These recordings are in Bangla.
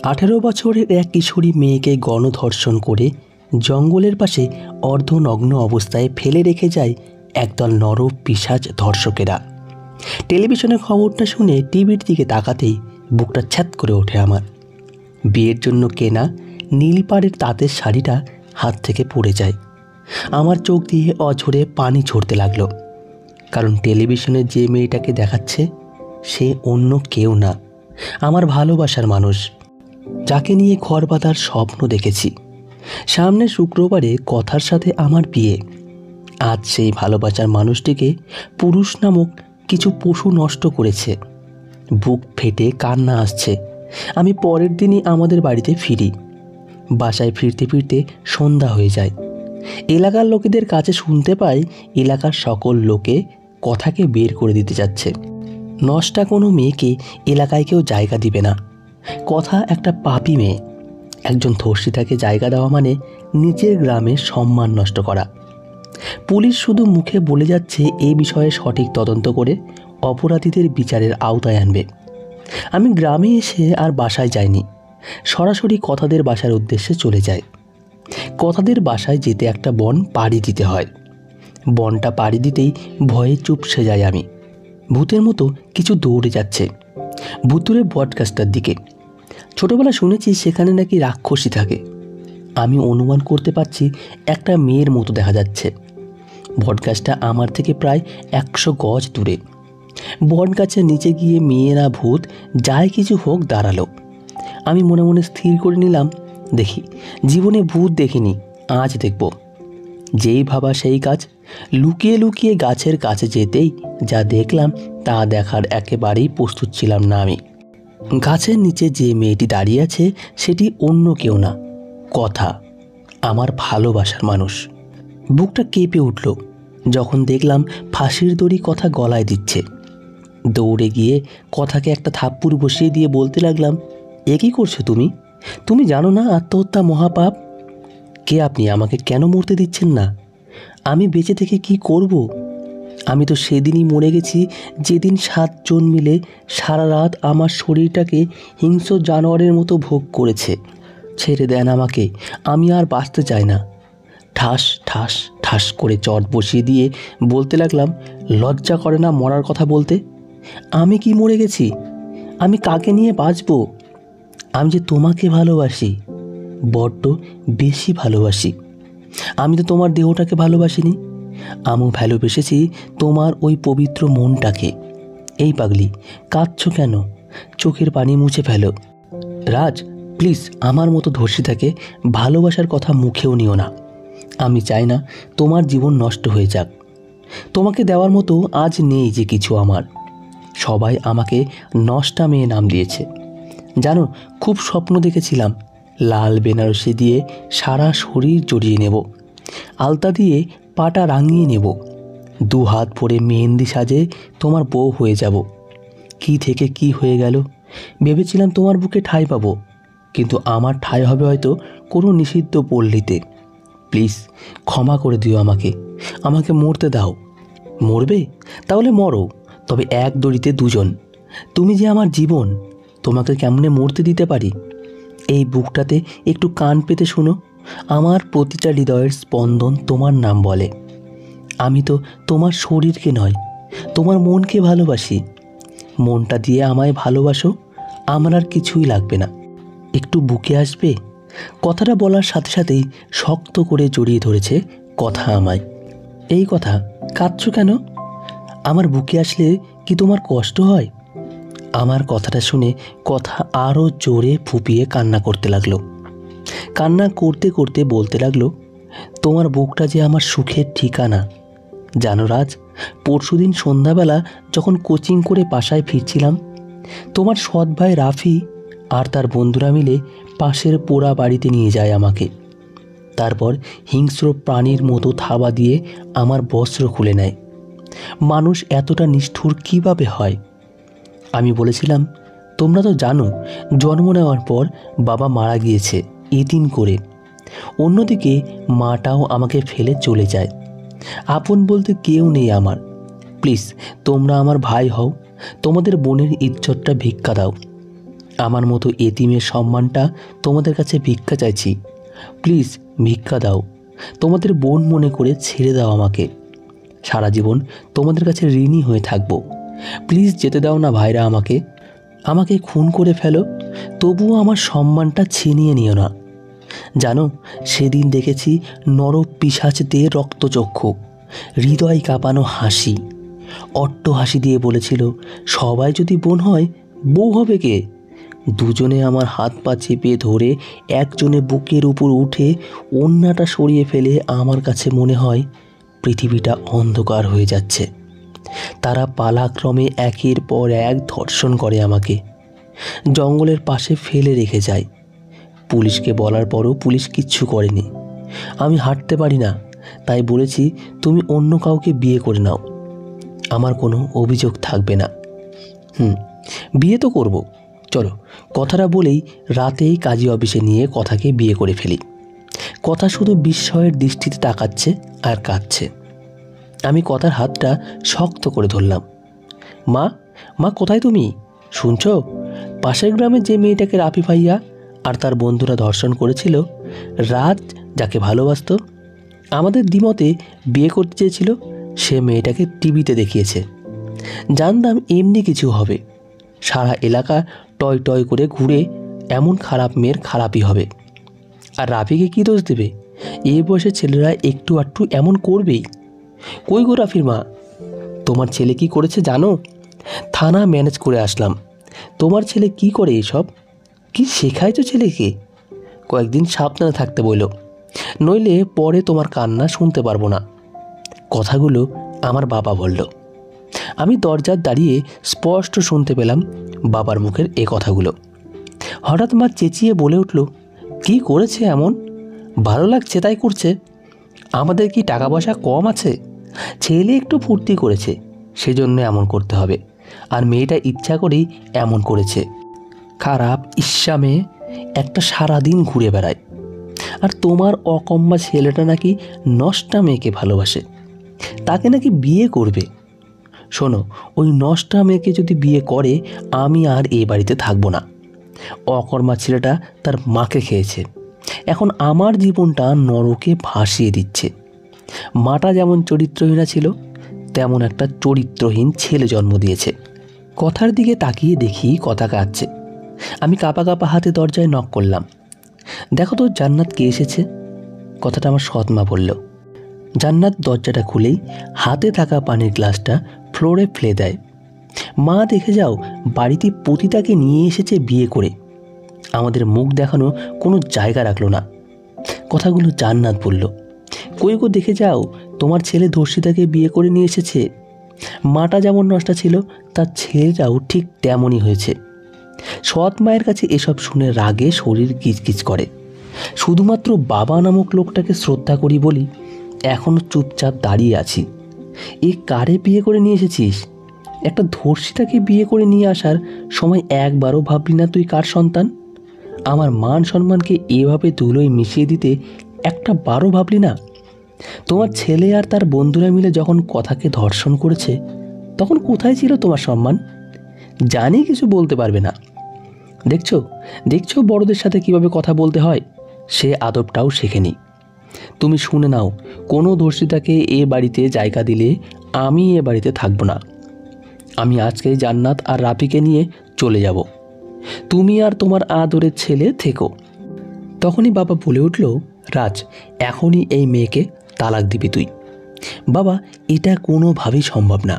18 বছরের এক কিশোরী মেয়েকে গণধর্ষণ করে জঙ্গলের পাশে অর্ধনগ্ন অবস্থায় ফেলে রেখে যায় একদল নরপিশাচ ধর্ষকেরা। টেলিভিশনে খবরটা শুনে টিভির দিকে তাকাতেই বুকটা ছ্যাত করে ওঠে আমার। বিয়ের জন্য কেনা নীল পাড়ের তাঁতের শাড়িটা হাত থেকে পড়ে যায়। আমার চোখ দিয়ে অঝরে পানি ঝরতে লাগলো, কারণ টেলিভিশনে যে মেয়েটাকে দেখাচ্ছে সে অন্য কেউ না, আমার ভালোবাসার মানুষ, যাকে নিয়ে ঘর বাঁধার স্বপ্ন দেখেছি। সামনে শুক্রবারে কথার সাথে আমার বিয়ে। আজ সেই ভালোবাসার মানুষটিকে পুরুষ নামক কিছু পশু নষ্ট করেছে। বুক ফেটে কান্না আসছে। আমি পরের দিনই আমাদের বাড়িতে ফিরি। বাসায় ফিরতে ফিরতে সন্ধ্যা হয়ে যায়। এলাকার লোকেদের কাছে শুনতে পাই এলাকার সকল লোকে কথাকে বের করে দিতে যাচ্ছে। নষ্টা কোনো মেয়েকে এলাকায় কেউ জায়গা দিবে না। কথা একটা পাপী মেয়ে। একজন ধর্ষিতাকে জায়গা দেওয়া মানে নিজের গ্রামের সম্মান নষ্ট করা। পুলিশ শুধু মুখে বলে যাচ্ছে এই বিষয়ে সঠিক তদন্ত করে অপরাধীদের বিচারের আওতায় আনবে। আমি গ্রামে এসে আর বাসায় যাইনি, সরাসরি কথাদের বাসার উদ্দেশ্যে চলে যাই। কথাদের বাসায় যেতে একটা বন পাড়ি দিতে হয়। বনটা পাড়ি দিতেই ভয়ে চুপসে যাই আমি। ভূতের মতো কিছু দৌড়ে যাচ্ছে ভুতুরে বটগাছটার দিকে। ছোটবেলা শুনেছি সেখানে নাকি রাক্ষসী থাকে। আমি অনুমান করতে পারছি একটা মেয়ের মতো দেখা যাচ্ছে। বটগাছটা আমার থেকে প্রায় 100 গজ দূরে। বটগাছের নিচে গিয়ে মেয়ে না ভূত যাই কিছু হোক দাঁড়ালো। আমি মনে মনে স্থির করে নিলাম, দেখি, জীবনে ভূত দেখিনি, আজ দেখব। যেই ভাবা সেই কাজ। লুকিয়ে লুকিয়ে গাছের কাছে যেতেই যা দেখলাম তা দেখার একেবারেই প্রস্তুত ছিলাম না আমি। গাছের নিচে যে মেয়েটি দাঁড়িয়ে আছে সেটি অন্য কেউ না, কথা, আমার ভালোবাসার মানুষ। বুকটা কেঁপে উঠল যখন দেখলাম ফাঁসির দড়ি কথা গলায় দিচ্ছে। দৌড়ে গিয়ে কথাকে একটা থাপ্পড় বসিয়ে দিয়ে বলতে লাগলাম, এ কী করছো তুমি? তুমি জানো না আত্মহত্যা মহাপাপ? কে আপনি? আমাকে কেন মরতে দিচ্ছেন না? আমি বেঁচে থেকে কি করব? আমি তো সেদিনই মরে গেছি যেদিন 7 জন মিলে সারা রাত আমার শরীরটাকে হিংস্র জানোয়ারের মতো ভোগ করেছে। ছেড়ে দেন আমাকে, আমি আর বাঁচতে চাই না। ঠাস ঠাস ঠাস করে চট বসিয়ে দিয়ে বলতে লাগলাম, লজ্জা করে না মরার কথা বলতে? আমি কি মরে গেছি? আমি কাকে নিয়ে বাঁচব? আমি যে তোমাকে ভালোবাসি, বড্ড বেশি ভালোবাসি। আমি তো তোমার দেহটাকে ভালোবাসিনি, আমি ভালোবেসেছি তোমার ওই পবিত্র মনটাকে। এই পাগলি, কাঁদছো কেন? চোখের পানি মুছে ফেলো। রাজ, প্লিজ আমার মতো ধর্ষিতাকে ভালোবাসার কথা মুখেও নিও না। আমি চাই না তোমার জীবন নষ্ট হয়ে যাক। তোমাকে দেওয়ার মতো আজ নেই যে কিছু আমার। সবাই আমাকে নষ্টা মেয়ে নাম দিয়েছে। জানো, খুব স্বপ্ন দেখেছিলাম লাল বেনারসি দিয়ে সারা শরীর জড়িয়ে নেব, আলতা দিয়ে পাটা রাঙিয়ে নেব, 2 হাত ভরে মেহেন্দি সাজে তোমার বউ হয়ে যাব। কি থেকে কি হয়ে গেল। ভেবেছিলাম তোমার বুকে ঠাঁই পাবো, কিন্তু আমার ঠাঁই হবে হয়তো কোনো নিষিদ্ধ পল্লীতে। প্লিজ ক্ষমা করে দিও আমাকে, আমাকে মরতে দাও। মরবে? তাহলে মরো, তবে এক দড়িতে 2 জন। তুমি যে আমার জীবন, তোমাকে কেমনে মরতে দিতে পারি? এই বুকটাতে একটু কান পেতে শোনো, আমার প্রতিটা হৃদয়ের স্পন্দন তোমার নাম বলে। আমি তো তোমার শরীরকে নয়, তোমার মনকে ভালোবাসি। মনটা দিয়ে আমায় ভালোবাসো, আমার আর কিছুই লাগবে না। একটু বুকে আসবে? কথাটা বলার সাথে সাথেই শক্ত করে জড়িয়ে ধরেছে কথা আমায়। এই কথা, কাঁদছো কেন? আমার বুকে আসলে কি তোমার কষ্ট হয়? আমার কথাটা শুনে কথা আরও জোরে ফুঁপিয়ে কান্না করতে লাগলো। কান্না করতে করতে বলতে লাগলো, তোমার বুকটা যে আমার সুখের ঠিকানা। জানো রাজ, পরশুদিন সন্ধ্যাবেলা যখন কোচিং করে বাসায় ফিরছিলাম, তোমার সৎ ভাই রাফি আর তার বন্ধুরা মিলে পাশের পোড়া বাড়িতে নিয়ে যায় আমাকে। তারপর হিংস্র প্রাণীর মতো থাবা দিয়ে আমার বস্ত্র খুলে নেয়। মানুষ এতটা নিষ্ঠুর কিভাবে হয়? আমি বলেছিলাম, তোমরা তো জানো জন্ম নেওয়ার পর বাবা মারা গিয়েছে এতিম করে। অন্যদিকে মাটাও আমাকে ফেলে চলে যায়। আপন বলতে কেউ নেই আমার। প্লিজ তোমরা আমার ভাই হও, তোমাদের বোনের ইজ্জতটা ভিক্ষা দাও। আমার মতো এতিমের সম্মানটা তোমাদের কাছে ভিক্ষা চাইছি। প্লিজ ভিক্ষা দাও, তোমাদের বোন মনে করে ছেড়ে দাও আমাকে। সারা জীবন তোমাদের কাছে ঋণী হয়ে থাকবো। প্লিজ যেতে দাও না ভাইরা আমাকে। আমাকে খুন করে ফেলো, তবুও আমার সম্মানটা ছিনিয়ে নিও না। জানো, সেদিন দেখেছি নরপিশাচদের রক্তচক্ষু, হৃদয় কাঁপানো হাসি, অট্ট হাসি দিয়ে বলেছিল, সবাই যদি বোন হয় বউ হবে কে? দুজনে আমার হাত পা চেপে ধরে একজনে বুকের উপর উঠে ওড়নাটা সরিয়ে ফেলে আমার কাছে মনে হয় পৃথিবীটা অন্ধকার হয়ে যাচ্ছে। তারা পালাক্রমে একের পর এক ধর্ষণ করে আমাকে, জঙ্গলের পাশে ফেলে রেখে যায়। পুলিশকে বলার পরও পুলিশ কিচ্ছু করেনি। আমি হাঁটতে পারি না, তাই বলেছি তুমি অন্য কাউকে বিয়ে করে নাও, আমার কোনো অভিযোগ থাকবে না। বিয়ে তো করব, চলো। কথাটা বলেই রাতেই কাজী অফিসে নিয়ে কথাকে বিয়ে করে ফেলি। কথা শুধু বিস্ময়ের দৃষ্টিতে তাকাচ্ছে আর কাঁদছে। আমি কথার হাতটা শক্ত করে ধরলাম। মা, মা কোথায় তুমি? শুনছো? পাশের গ্রামে যে মেয়েটাকে রাফি ভাইয়া আর তার বন্ধুরা ধর্ষণ করেছিল, রাজ যাকে ভালোবাসত, আমাদের দ্বিমতে বিয়ে করতে চেয়েছিল, সে মেয়েটাকে টিভিতে দেখিয়েছে। জানতাম এমনি কিছু হবে, সারা এলাকা টয় টয় করে ঘুরে এমন খারাপ মেয়ের খারাপই হবে। আর রাফিকে কী দোষ দেবে? এই বয়সের ছেলেরা একটু আধটু এমন করবেই। কই গো রাফির মা, তোমার ছেলে কি করেছে জানো? থানা ম্যানেজ করে আসলাম। তোমার ছেলে কি করে এসব? কি শেখাইছো ছেলেকে? কয়েকদিন সাবধানে থাকতে বলল, নইলে পরে তোমার কান্না শুনতে পারবো না। কথাগুলো আমার বাবা বলল। আমি দরজার দাঁড়িয়ে স্পষ্ট শুনতে পেলাম বাবার মুখের এ কথাগুলো। হঠাৎ মা চেঁচিয়ে বলে উঠল, কি করেছে এমন? ভালো লাগছে তাই করছে? আমাদের কি টাকা পয়সা কম আছে? ছেলে একটু ফুর্তি করেছে, সেজন্য এমন করতে হবে। আর মেয়েটা ইচ্ছা করেই এমন করেছে। খারাপ ঈর্ষা মেয়ে, একটা সারাদিন ঘুরে বেড়ায়। আর তোমার অকম্মা ছেলেটা নাকি নষ্টা মেয়েকে ভালোবাসে, তাকে নাকি বিয়ে করবে। শোনো, ওই নষ্টা মেয়েকে যদি বিয়ে করে আমি আর এ বাড়িতে থাকবো না। অকর্মা ছেলেটা তার মাকে খেয়েছে, এখন আমার জীবনটা নরকে ভাসিয়ে দিচ্ছে। মাটা যেমন চরিত্রহীনা ছিল, তেমন একটা চরিত্রহীন ছেলে জন্ম দিয়েছে। কথার দিকে তাকিয়ে দেখি কথা কাঁদছে। আমি কাঁপা কাঁপা হাতে দরজায় নক করলাম। দেখো তো জান্নাত কে এসেছে। কথাটা আমার সৎমা বলল। জান্নাত দরজাটা খুলেই হাতে থাকা পানির গ্লাসটা ফ্লোরে ফেলে দেয়। মা, দেখে যাও, বাড়িতে পতিতাকে নিয়ে এসেছে বিয়ে করে। আমাদের মুখ দেখানো কোনো জায়গা রাখলো না। কথাগুলো জান্নাত বলল। কই গো, দেখে যাও, তোমার ছেলে ধর্ষিতাকে বিয়ে করে নিয়ে এসেছে। মাটা যেমন নষ্টা ছিল, তার ছেলেটাও ঠিক তেমনই হয়েছে। সৎ মায়ের কাছে এসব শুনে রাগে শরীর গিজগিজ করে। শুধুমাত্র বাবা নামক লোকটাকে শ্রদ্ধা করি বলি এখনও চুপচাপ দাঁড়িয়ে আছি। এ কারে বিয়ে করে নিয়ে এসেছিস? একটা ধর্ষিতাকে বিয়ে করে নিয়ে আসার সময় একবারও ভাবলি না তুই কার সন্তান? আমার মান সম্মানকে এভাবে ধুলোয় মিশিয়ে দিতে একটা বারও ভাবলি না? তোমার ছেলে আর তার বন্ধুরা মিলে যখন কথাকে ধর্ষণ করেছে, তখন কোথায় ছিল তোমার সম্মান? জানি কিছু বলতে পারবে না। দেখছো দেখছো বড়দের সাথে কিভাবে কথা বলতে হয়, সে আদবটাও শেখেনি। তুমি শুনে নাও, কোনো ধর্ষিতাকে এ বাড়িতে জায়গা দিলে আমি এ বাড়িতে থাকবো না। আমি আজকেই জান্নাত আর রাফিকে নিয়ে চলে যাব। তুমি আর তোমার আদরের ছেলে থেকো। তখনই বাবা বলে উঠল, রাজ, এখনই এই মেয়েকে তালাক দিবি তুই। বাবা, এটা কোনোভাবেই সম্ভব না।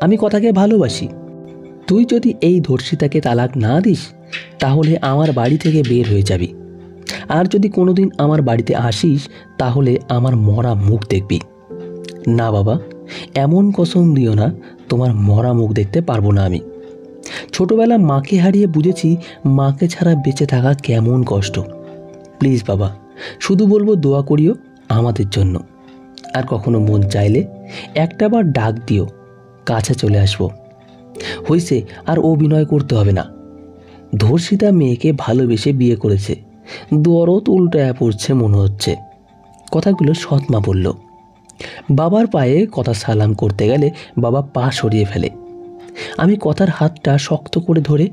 আমি কথাকে ভালোবাসি। তুই যদি এই ধর্ষিতাকে তালাক না দিস, তাহলে আমার বাড়ি থেকে বের হয়ে যাবি। আর যদি কোনোদিন আমার বাড়িতে আসিস, তাহলে আমার মরা মুখ দেখবি। না বাবা, এমন কসম দিও না, তোমার মরা মুখ দেখতে পারবো না আমি। ছোটবেলা মাকে হারিয়ে বুঝেছি মাকে ছাড়া বেঁচে থাকা কেমন কষ্ট। প্লিজ বাবা, শুধু বলবো দোয়া করিও আমাদের জন্য। আর কখনো মন চাইলে একটাবার ডাক দিও, কাছে চলে আসবো। হইছে, আর অভিনয় করতে হবে না। ধর্ষিতা মেয়েকে ভালোবেসে বিয়ে করেছে, দরদ উল্টায়া পড়ছে মনে হচ্ছে। কথাগুলো সৎমা বলল। বাবার পায়ে কথা সালাম করতে গেলে বাবা পা সরিয়ে ফেলে। আমি কথার হাতটা শক্ত করে ধরে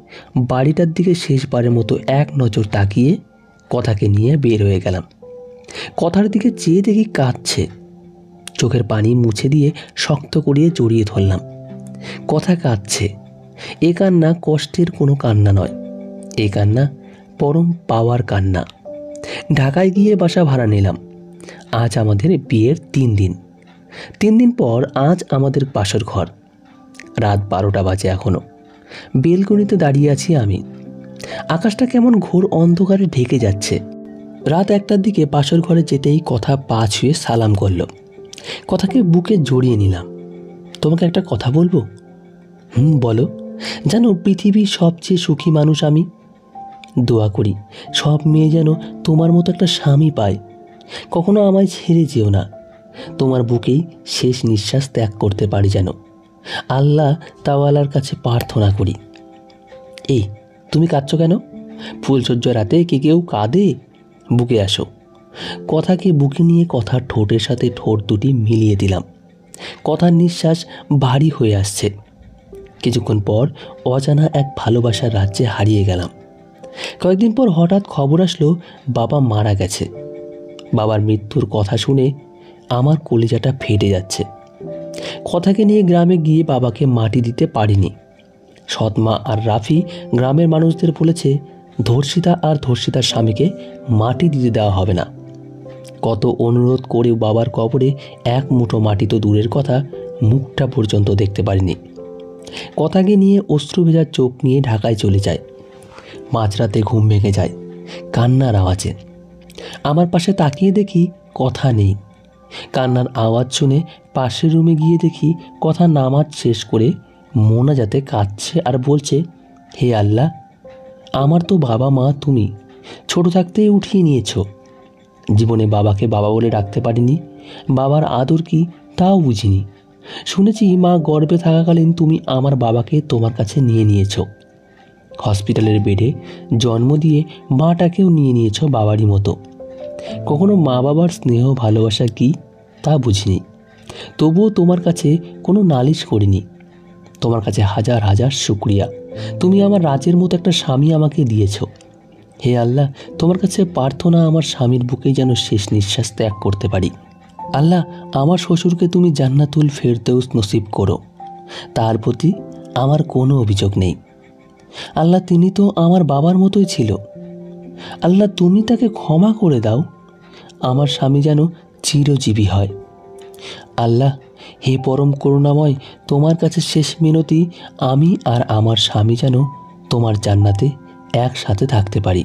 বাড়িটার দিকে শেষবারের মতো এক নজর তাকিয়ে কথাকে নিয়ে বের হয়ে গেলাম। কথার দিকে চেয়ে দেখি কাঁদছে। চোখের পানি মুছে দিয়ে শক্ত করিয়ে জড়িয়ে ধরলাম। কথা কাঁদছে। এ কান্না কষ্টের কোনো কান্না নয়, এ কান্না পরম পাওয়ার কান্না। ঢাকায় গিয়ে বাসা ভাড়া নিলাম। আজ আমাদের বিয়ের 3 দিন। 3 দিন পর আজ আমাদের বাসর ঘর। রাত 12টা বাজে এখনো। বেলকনিতে দাঁড়িয়ে আছি আমি। আকাশটা কেমন ঘোর অন্ধকারে ঢেকে যাচ্ছে। রাত 1টার দিকে বাসর ঘরে যেতেই কথা পা ছুঁয়ে সালাম করলো। কথাকে বুকে জড়িয়ে নিলাম। তোমাকে একটা কথা বলবো? বলো। জানো, পৃথিবীর সবচেয়ে সুখী মানুষ আমি। দোয়া করি সব মেয়ে যেন তোমার মতো একটা স্বামী পায়। কখনো আমায় ছেড়ে যেও না। তোমার বুকেই শেষ নিঃশ্বাস ত্যাগ করতে পারি যেন। আল্লাহ তাওয়ালার কাছে প্রার্থনা করি। এই, তুমি কাঁদছো কেন? ফুলসজ্জা রাতে কি কেউ কাঁদে? বুকে আসো। কথাকে বুকে নিয়ে কথার ঠোঁটের সাথে ঠোঁট দুটি মিলিয়ে দিলাম। কথার নিঃশ্বাস ভারী হয়ে আসছে। কিছুক্ষণ পর অজানা এক ভালোবাসার রাজ্যে হারিয়ে গেলাম। কয়েকদিন পর হঠাৎ খবর আসলো বাবা মারা গেছে। বাবার মৃত্যুর কথা শুনে আমার কলিজাটা ফেটে যাচ্ছে। কথাকে নিয়ে গ্রামে গিয়ে বাবাকে মাটি দিতে পারিনি। সৎমা আর রাফি গ্রামের মানুষদের বলেছে ধর্ষিতা আর ধর্ষিতার স্বামীকে মাটি দিতে দেওয়া হবে না। কত অনুরোধ করেও বাবার কবরে এক মুঠো মাটি তো দূরের কথা, মুখটা পর্যন্ত দেখতে পারিনি। কথাকে নিয়ে অশ্রু ভেজা চোখ নিয়ে ঢাকায় চলে যায়। মাঝরাতে ঘুম ভেঙে যায় কান্নার আওয়াজে। আমার পাশে তাকিয়ে দেখি কথা নেই। কান্নার আওয়াজ শুনে পাশের রুমে গিয়ে দেখি কথা নামাজ শেষ করে মোনাজাতে কাঁদছে আর বলছে, হে আল্লাহ, আমার তো বাবা মা তুমি ছোট থাকতেই উঠিয়ে নিয়েছ। জীবনে বাবাকে বাবা বলে ডাকতে পারিনি। বাবার আদর কি তাও বুঝিনি। শুনেছি মা গর্ভে থাকাকালীন তুমি আমার বাবাকে তোমার কাছে নিয়ে নিয়েছ। হসপিটালের বেডে জন্ম দিয়ে মাটাকেও নিয়ে নিয়েছ বাবারই মতো। কখনো মা বাবার স্নেহ ভালোবাসা কি তা বুঝিনি। তবুও তোমার কাছে কোনো নালিশ করিনি। তোমার কাছে হাজার হাজার শুকরিয়া, তুমি আমার রাজের মতো একটা স্বামী আমাকে দিয়েছ। হে আল্লাহ, তোমার কাছে প্রার্থনা আমার স্বামীর বুকেই যেন শেষ নিঃশ্বাস ত্যাগ করতে পারি। আল্লাহ, আমার শ্বশুরকে তুমি জান্নাতুল ফেরদৌস নসিব করো। তার প্রতি আমার কোনো অভিযোগ নেই। আল্লাহ, তিনি তো আমার বাবার মতোই ছিল। আল্লাহ, তুমি তাকে ক্ষমা করে দাও। আমার স্বামী যেন চিরজীবী হয়। আল্লাহ, হে পরম করুণাময়, তোমার কাছে শেষ মিনতি, আমি আর আমার স্বামী যেন তোমার জান্নাতে একসাথে থাকতে পারি।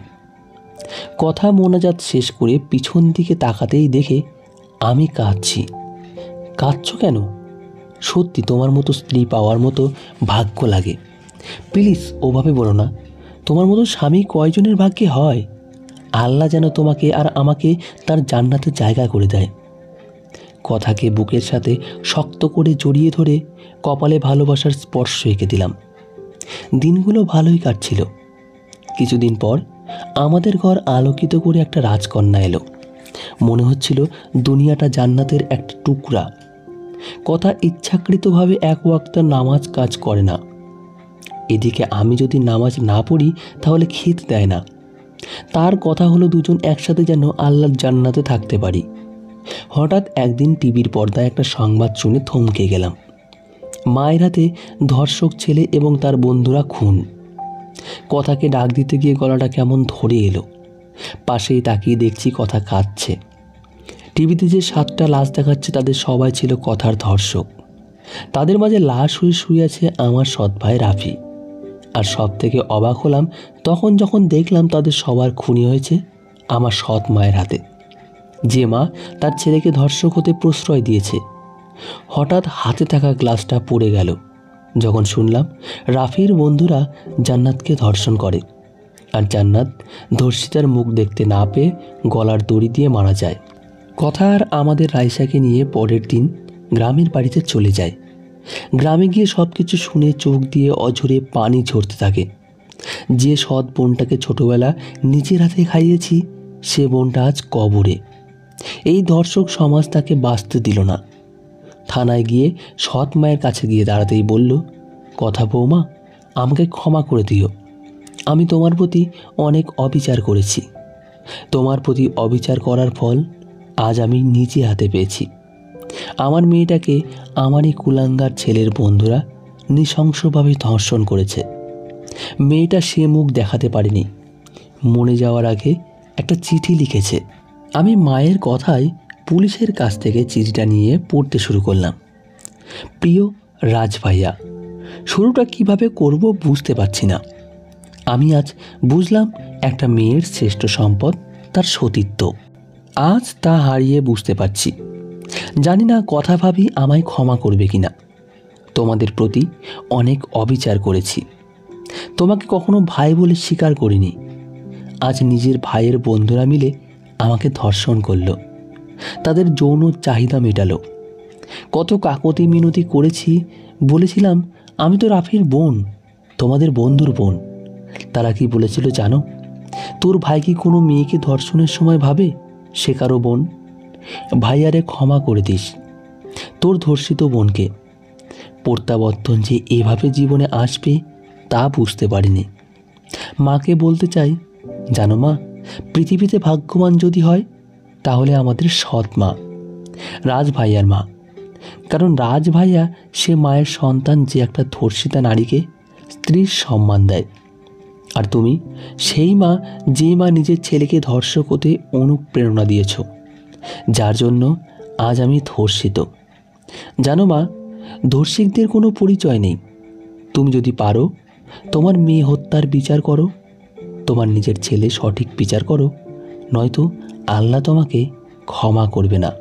কথা মোনাজাত শেষ করে পিছন দিকে তাকাতেই দেখে আমি কাঁদছি। কাঁদছো কেন? সত্যি তোমার মতো স্ত্রী পাওয়ার মতো ভাগ্য লাগে। প্লিজ ওভাবে বলো না। তোমার মতো স্বামী কয়জনের ভাগ্যে হয়? আল্লাহ যেন তোমাকে আর আমাকে তার জান্নাতে জায়গা করে দেয়। কথাকে বুকের সাথে শক্ত করে জড়িয়ে ধরে কপালে ভালোবাসার স্পর্শ এঁকে দিলাম। দিনগুলো ভালোই কাটছিল। কিছুদিন পর আমাদের ঘর আলোকিত করে একটা রাজকন্যা এলো। মনে হচ্ছিল দুনিয়াটা জান্নাতের একটা টুকরা। কথা ইচ্ছাকৃতভাবে এক ওয়াক্তের নামাজ কাজ করে না। এদিকে আমি যদি নামাজ না পড়ি তাহলে খেতে দেয় না। তার কথা হলো দুজন একসাথে যেন আল্লাহর জান্নাতে থাকতে পারি। হঠাৎ একদিন টিভির পর্দায় একটা সংবাদ শুনে থমকে গেলাম। মায়ের হাতে ধর্ষক ছেলে এবং তার বন্ধুরা খুন। কথাকে ডাক দিতে গিয়ে গলাটা কেমন ধরে এলো। পাশেই তাকিয়ে দেখছি কথা কাঁদছে। টিভিতে যে 7টা লাশ দেখাচ্ছে তাদের সবাই ছিল কথার ধর্ষক। তাদের মাঝে লাশ হয়ে শুয়ে আছে আমার সৎ ভাই রাফি। আর সব থেকে অবাক হলাম যখন দেখলাম তাদের সবার খুনি হয়েছে আমার সৎ মায়ের হাতে, যে মা তার ছেলেকে ধর্ষক হতে প্রশ্রয় দিয়েছে। হঠাৎ হাতে থাকা গ্লাসটা পড়ে গেল যখন শুনলাম রাফির বন্ধুরা জান্নাতকে ধর্ষণ করে, আর জান্নাত ধর্ষিতার মুখ দেখতে না পেয়ে গলার দড়ি দিয়ে মারা যায়। কথা আর আমাদের রাইসাকে নিয়ে পরের দিন গ্রামের বাড়িতে চলে যায়। গ্রামে গিয়ে সব কিছু শুনে চোখ দিয়ে অঝরে পানি ঝরতে থাকে। যে সৎ বোনটাকে ছোটবেলা নিজের হাতে খাইয়েছি সে বোনটা আজ কবরে। এই ধর্ষক সমাজ তাকে বাঁচতে দিল না। থানায় গিয়ে সৎ মায়ের কাছে গিয়ে দাঁড়াতেই বলল, কথা বৌমা, আমাকে ক্ষমা করে দিও। আমি তোমার প্রতি অনেক অবিচার করেছি। তোমার প্রতি অবিচার করার ফল আজ আমি নিজে হাতে পেয়েছি। আমার মেয়েটাকে আমারই কুলাঙ্গার ছেলের বন্ধুরা নৃশংসভাবে ধর্ষণ করেছে। মেয়েটা সে মুখ দেখাতে পারেনি, মরে যাওয়ার আগে একটা চিঠি লিখেছে। আমি মায়ের কথায় পুলিশের কাছ থেকে চিঠিটা নিয়ে পড়তে শুরু করলাম। প্রিয় রাজ ভাইয়া, শুরুটা কিভাবে করব বুঝতে পারছি না। আমি আজ বুঝলাম একটা মেয়ের শ্রেষ্ঠ সম্পদ তার সতীত্ব। আজ তা হারিয়ে বুঝতে পারছি। জানি না কথা ভাবি আমায় ক্ষমা করবে কিনা। তোমাদের প্রতি অনেক অবিচার করেছি। তোমাকে কখনো ভাই বলে স্বীকার করিনি। আজ নিজের ভাইয়ের বন্ধুরা মিলে আমাকে ধর্ষণ করলো, তাদের যৌন চাহিদা মেটালো। কত কাকতি মিনতি করেছি, বলেছিলাম আমি তো রাফির বোন, তোমাদের বন্ধুর বোন। তারা কি বলেছিল জানো? তোর ভাই কি কোনো মেয়েকে ধর্ষণের সময় ভাবে সে কারো বোন? ভাইয়ারে ক্ষমা করে দিস তোর ধর্ষিত বোনকে। প্রত্যাবর্তন যে এভাবে জীবনে আসবে তা বুঝতে পারিনি। মাকে বলতে চাই, জানো মা, পৃথিবীতে ভাগ্যবান যদি হয় তাহলে আমাদের সৎ মা, রাজ ভাইয়ার মা। কারণ রাজ ভাইয়া সে মায়ের সন্তান যে একটা ধর্ষিতা নারীকে স্ত্রীর সম্মান দেয়। আর তুমি সেই মা যে মা নিজের ছেলেকে ধর্ষক হতে অনুপ্রেরণা দিয়েছ, যার জন্য আজ আমি ধর্ষিত। জানো মা, ধর্ষিকদের কোনো পরিচয় নেই। তুমি যদি পারো তোমার মেয়ে হত্যার বিচার করো, তোমার নিজের ছেলে সঠিক বিচার করো, নয়তো আল্লাহ তোমাকে ক্ষমা করবে না।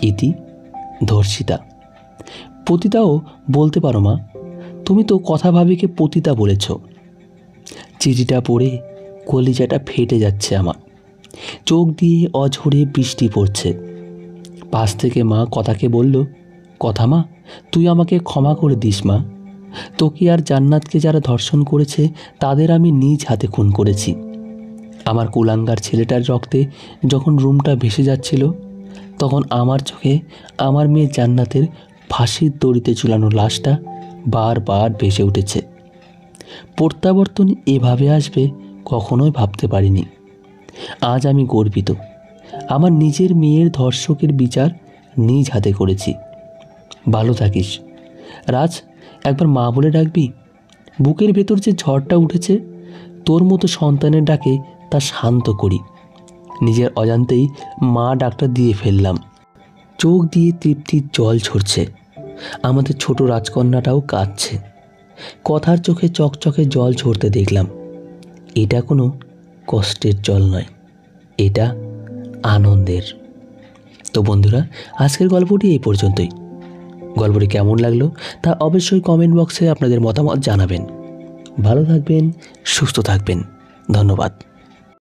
ইতি ধর্ষিতা। পতিতাও বলতে পারো মা, তুমি তো কথা ভাবিকে পতিতা বলেছ। চিঠিটা পড়ে কলিজাটা ফেটে যাচ্ছে আমার। চোখ দিয়ে অঝরে বৃষ্টি পড়ছে। পাশ থেকে মা কথাকে বলল, কথা মা, তুই আমাকে ক্ষমা করে দিস মা। তোকে আর জান্নাতকে যারা ধর্ষণ করেছে তাদের আমি নিজ হাতে খুন করেছি। আমার কুলাঙ্গার ছেলেটার রক্তে যখন রুমটা ভেসে যাচ্ছিল, তখন আমার চোখে আমার মেয়ে জান্নাতের ফাঁসির দড়িতে ঝুলানো লাশটা বারবার ভেসে উঠেছে। প্রত্যাবর্তন এভাবে আসবে কখনোই ভাবতে পারিনি। আজ আমি গর্বিত। আমার নিজের মেয়ের ধর্ষকের বিচার নিজ হাতে করেছি। ভালো থাকিস রাজ। একবার মা বলে ডাকবি? বুকের ভেতর যে ঝড়টা উঠেছে, তোর মতো সন্তানের ডাকে তা শান্ত করি। নিজের অজান্তেই মা ডাকটা দিয়ে ফেললাম। চোখ দিয়ে তৃপ্তির জল ঝরছে। আমাদের ছোট রাজকন্যাটাও কাঁদছে। কথার চোখে চকচকে জল ঝরতে দেখলাম। এটা কোনো কষ্টের জল নয়, এটা আনন্দের। তো বন্ধুরা, আজকের গল্পটি এই পর্যন্তই। গল্পটি কেমন লাগলো তা অবশ্যই কমেন্ট বক্সে আপনাদের মতামত জানাবেন। ভালো থাকবেন, সুস্থ থাকবেন। ধন্যবাদ।